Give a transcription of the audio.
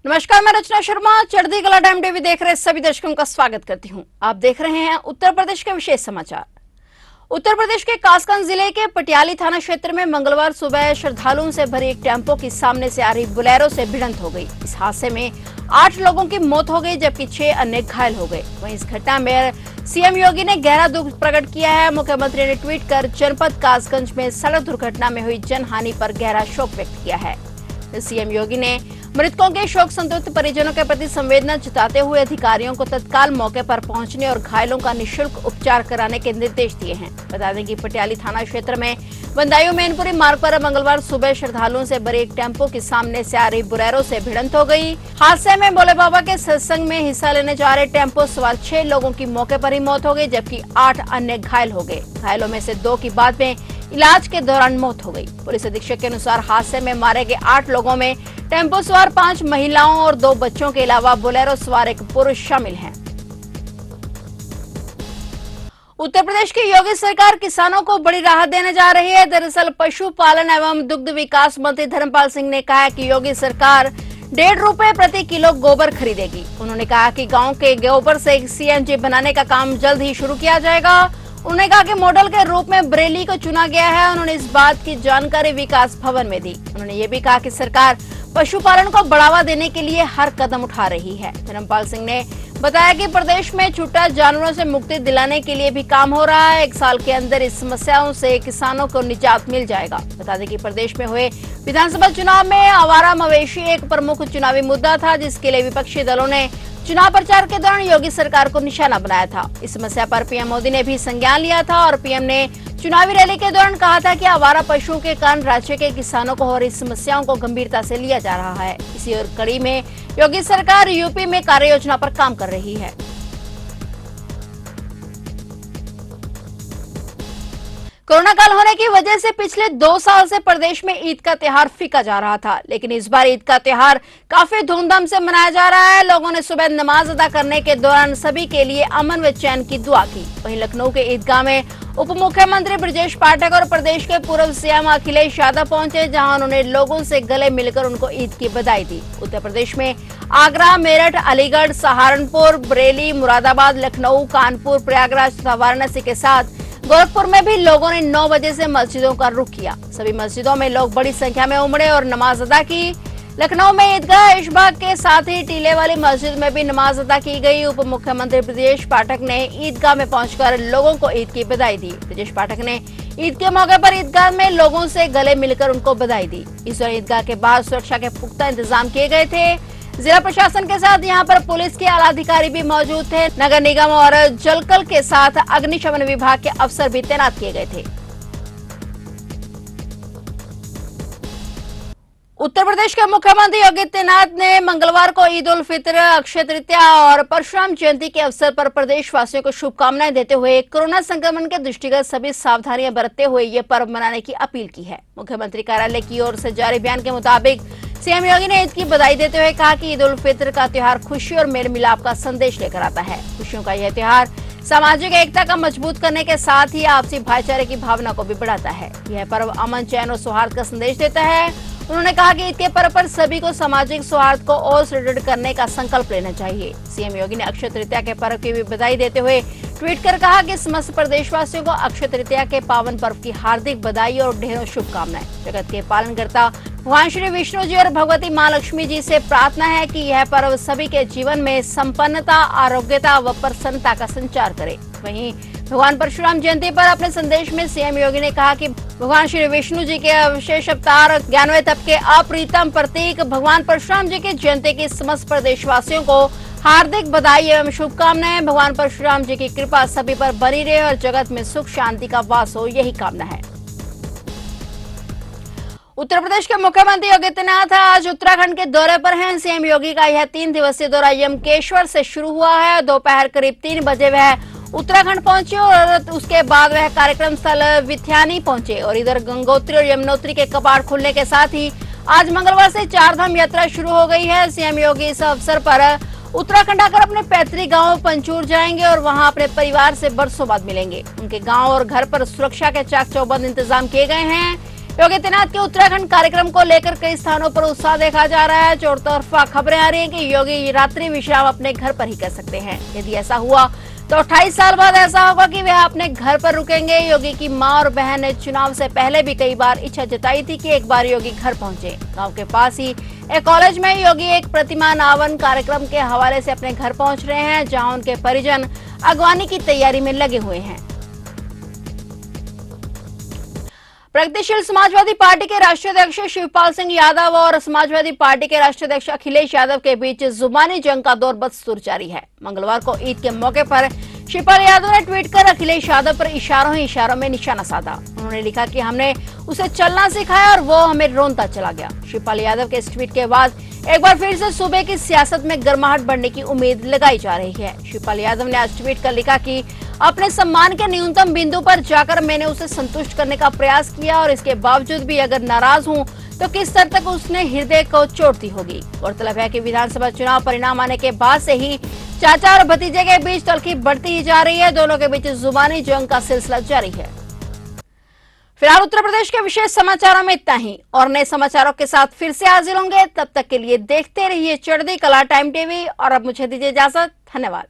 नमस्कार, मैं रचना शर्मा चढ़ती कला टाइम टीवी देख रहे सभी दर्शकों का स्वागत करती हूं। आप देख रहे हैं उत्तर प्रदेश के विशेष समाचार। उत्तर प्रदेश के कासगंज जिले के पटियाली थाना क्षेत्र में मंगलवार सुबह श्रद्धालुओं से भरी एक टेम्पो की सामने से आ रही बोलेरो से भिड़ंत हो गई। इस हादसे में 8 लोगों की मौत हो गई जबकि 6 अन्य घायल हो गए। वहीं इस घटना में सीएम योगी ने गहरा दुख प्रकट किया है। मुख्यमंत्री ने ट्वीट कर जनपद कासगंज में सड़क दुर्घटना में हुई जनहानि पर गहरा शोक व्यक्त किया है। सीएम योगी ने मृतकों के शोक संतप्त परिजनों के प्रति संवेदना जताते हुए अधिकारियों को तत्काल मौके पर पहुंचने और घायलों का निःशुल्क उपचार कराने के निर्देश दिए हैं। बता दें कि पटियाली थाना क्षेत्र में बंदायूं मैनपुरी मार्ग पर मंगलवार सुबह श्रद्धालुओं से भरी एक टेम्पो की सामने से आ रही बोलेरो से भिड़ंत हो गई। हादसे में भोले बाबा के सत्संग में हिस्सा लेने जा रहे टेम्पो सवार 6 लोगों की मौके पर ही मौत हो गई जबकि 8 अन्य घायल हो गए। घायलों में से 2 की बाद में इलाज के दौरान मौत हो गई। पुलिस अधीक्षक के अनुसार हादसे में मारे गए 8 लोगों में टेम्पो सवार 5 महिलाओं और 2 बच्चों के अलावा बोलेरो सवार एक पुरुष शामिल हैं। उत्तर प्रदेश की योगी सरकार किसानों को बड़ी राहत देने जा रही है। दरअसल पशुपालन एवं दुग्ध विकास मंत्री धर्मपाल सिंह ने कहा है कि योगी सरकार 1.5 रुपए प्रति किलो गोबर खरीदेगी। उन्होंने कहा कि गांव के गोबर से सीएनजी बनाने का काम जल्द ही शुरू किया जाएगा। उन्होंने कहा कि मॉडल के रूप में बरेली को चुना गया है। उन्होंने इस बात की जानकारी विकास भवन में दी। उन्होंने ये भी कहा कि सरकार पशुपालन को बढ़ावा देने के लिए हर कदम उठा रही है। धर्मपाल सिंह ने बताया कि प्रदेश में छूटा जानवरों से मुक्ति दिलाने के लिए भी काम हो रहा है। 1 साल के अंदर इस समस्याओं से किसानों को निजात मिल जाएगा। बता दें कि प्रदेश में हुए विधानसभा चुनाव में आवारा मवेशी एक प्रमुख चुनावी मुद्दा था, जिसके लिए विपक्षी दलों ने चुनाव प्रचार के दौरान योगी सरकार को निशाना बनाया था। इस समस्या पर पीएम मोदी ने भी संज्ञान लिया था और पीएम ने चुनावी रैली के दौरान कहा था कि आवारा पशुओं के कारण राज्य के किसानों को हो रही समस्याओं को गंभीरता से लिया जा रहा है। इसी और कड़ी में योगी सरकार यूपी में कार्य योजना पर काम कर रही है। कोरोना काल होने की वजह से पिछले 2 साल से प्रदेश में ईद का त्योहार फीका जा रहा था, लेकिन इस बार ईद का त्योहार काफी धूमधाम से मनाया जा रहा है। लोगों ने सुबह नमाज अदा करने के दौरान सभी के लिए अमन व चैन की दुआ की। वहीं लखनऊ के ईदगाह में उप मुख्यमंत्री ब्रजेश पाठक और प्रदेश के पूर्व सीएम अखिलेश यादव पहुंचे, जहां उन्होंने लोगों से गले मिलकर उनको ईद की बधाई दी। उत्तर प्रदेश में आगरा, मेरठ, अलीगढ़, सहारनपुर, बरेली, मुरादाबाद, लखनऊ, कानपुर, प्रयागराज तथा वाराणसी के साथ गोरखपुर में भी लोगों ने 9 बजे से मस्जिदों का रुख किया। सभी मस्जिदों में लोग बड़ी संख्या में उमड़े और नमाज अदा की। लखनऊ में ईदगाह इशबाग के साथ ही टीले वाली मस्जिद में भी नमाज अदा की गई। उप मुख्यमंत्री ब्रजेश पाठक ने ईदगाह में पहुंचकर लोगों को ईद की बधाई दी। ब्रजेश पाठक ने ईद के मौके पर ईदगाह में लोगों से गले मिलकर उनको बधाई दी। इस दौरान ईदगाह के बाहर सुरक्षा के पुख्ता इंतजाम किए गए थे। जिला प्रशासन के साथ यहां पर पुलिस के आला अधिकारी भी मौजूद थे। नगर निगम और जलकल के साथ अग्निशमन विभाग के अफसर भी तैनात किए गए थे। उत्तर प्रदेश के मुख्यमंत्री योगी आदित्यनाथ ने मंगलवार को ईद उल फितर, अक्षय तृतीया और परशुराम जयंती के अवसर पर प्रदेशवासियों को शुभकामनाएं देते हुए कोरोना संक्रमण के दृष्टिगत सभी सावधानियां बरतते हुए ये पर्व मनाने की अपील की है। मुख्यमंत्री कार्यालय की ओर से जारी बयान के मुताबिक सीएम योगी ने ईद की बधाई देते हुए कहा कि ईद उल फितर का त्योहार खुशी और मेल मिलाप का संदेश लेकर आता है। खुशियों का यह त्योहार सामाजिक एकता का मजबूत करने के साथ ही आपसी भाईचारे की भावना को भी बढ़ाता है। यह पर्व अमन, चैन और सौहार्द का संदेश देता है। उन्होंने कहा कि ईद के पर्व पर सभी को सामाजिक सौहार्द को और सुदृढ़ करने का संकल्प लेना चाहिए। सीएम योगी ने अक्षय तृतीया के पर्व की भी बधाई देते हुए ट्वीट कर कहा कि समस्त प्रदेशवासियों को अक्षय तृतीया के पावन पर्व की हार्दिक बधाई और ढेरों शुभकामनाएं। जगत के पालनकर्ता भगवान श्री विष्णु जी और भगवती माँ लक्ष्मी जी से प्रार्थना है कि यह पर्व सभी के जीवन में संपन्नता, आरोग्यता व प्रसन्नता का संचार करे। वहीं भगवान परशुराम जयंती पर अपने संदेश में सीएम योगी ने कहा कि भगवान श्री विष्णु जी के विशेष अवतार, ज्ञानमय तप के अप्रीतम प्रतीक भगवान परशुराम जी की जयंती की समस्त प्रदेशवासियों को हार्दिक बधाई एवं शुभकामनाएं। भगवान परशुराम जी की कृपा सभी पर बनी रहे और जगत में सुख शांति का वास हो, यही कामना है। उत्तर प्रदेश के मुख्यमंत्री योगी आदित्यनाथ आज उत्तराखंड के दौरे पर हैं। सीएम योगी का यह 3 दिवसीय दौरा यमकेश्वर से शुरू हुआ है। दोपहर करीब 3 बजे वह उत्तराखंड पहुंचे और उसके बाद वह कार्यक्रम स्थल विथ्यानी पहुंचे और इधर गंगोत्री और यमुनोत्री के कपाट खुलने के साथ ही आज मंगलवार से 4 धाम यात्रा शुरू हो गई है। सीएम योगी इस अवसर पर उत्तराखंड आकर अपने पैतृक गांव पंचूर जाएंगे और वहां अपने परिवार से बरसों बाद मिलेंगे। उनके गांव और घर पर सुरक्षा के चाक चौबंद इंतजाम किए गए हैं। योगी आदित्यनाथ के उत्तराखंड कार्यक्रम को लेकर कई स्थानों पर उत्साह देखा जा रहा है। चौतरफा खबरें आ रही हैं कि योगी रात्रि विश्राम अपने घर पर ही कर सकते हैं। यदि ऐसा हुआ तो 28 साल बाद ऐसा होगा कि वे अपने घर पर रुकेंगे। योगी की मां और बहन ने चुनाव से पहले भी कई बार इच्छा जताई थी कि एक बार योगी घर पहुंचे। गांव के पास ही एक कॉलेज में योगी एक प्रतिमा अनावरण कार्यक्रम के हवाले से अपने घर पहुंच रहे हैं, जहां उनके परिजन अगवानी की तैयारी में लगे हुए हैं। प्रगतिशील समाजवादी पार्टी के राष्ट्रीय अध्यक्ष शिवपाल सिंह यादव और समाजवादी पार्टी के राष्ट्रीय अध्यक्ष अखिलेश यादव के बीच जुबानी जंग का दौर बदस्तूर जारी है। मंगलवार को ईद के मौके पर शिवपाल यादव ने ट्वीट कर अखिलेश यादव पर इशारों ही इशारों में निशाना साधा। उन्होंने लिखा कि हमने उसे चलना सिखाया और वो हमें रोनता चला गया। शिवपाल यादव के इस ट्वीट के बाद एक बार फिर से सूबे की सियासत में गर्माहट बढ़ने की उम्मीद लगाई जा रही है। शिवपाल यादव ने आज ट्वीट कर लिखा कि अपने सम्मान के न्यूनतम बिंदु पर जाकर मैंने उसे संतुष्ट करने का प्रयास किया और इसके बावजूद भी अगर नाराज हूं तो किस स्तर तक उसने हृदय को चोट दी होगी। गौरतलब है कि विधानसभा चुनाव परिणाम आने के बाद से ही चाचा और भतीजे के बीच तल्खी बढ़ती ही जा रही है। दोनों के बीच जुबानी जंग का सिलसिला जारी है। फिलहाल उत्तर प्रदेश के विशेष समाचारों में इतना ही, और नए समाचारों के साथ फिर से हाजिर होंगे। तब तक के लिए देखते रहिए चढ़ती कला टाइम टीवी, और अब मुझे दीजिए इजाजत। धन्यवाद।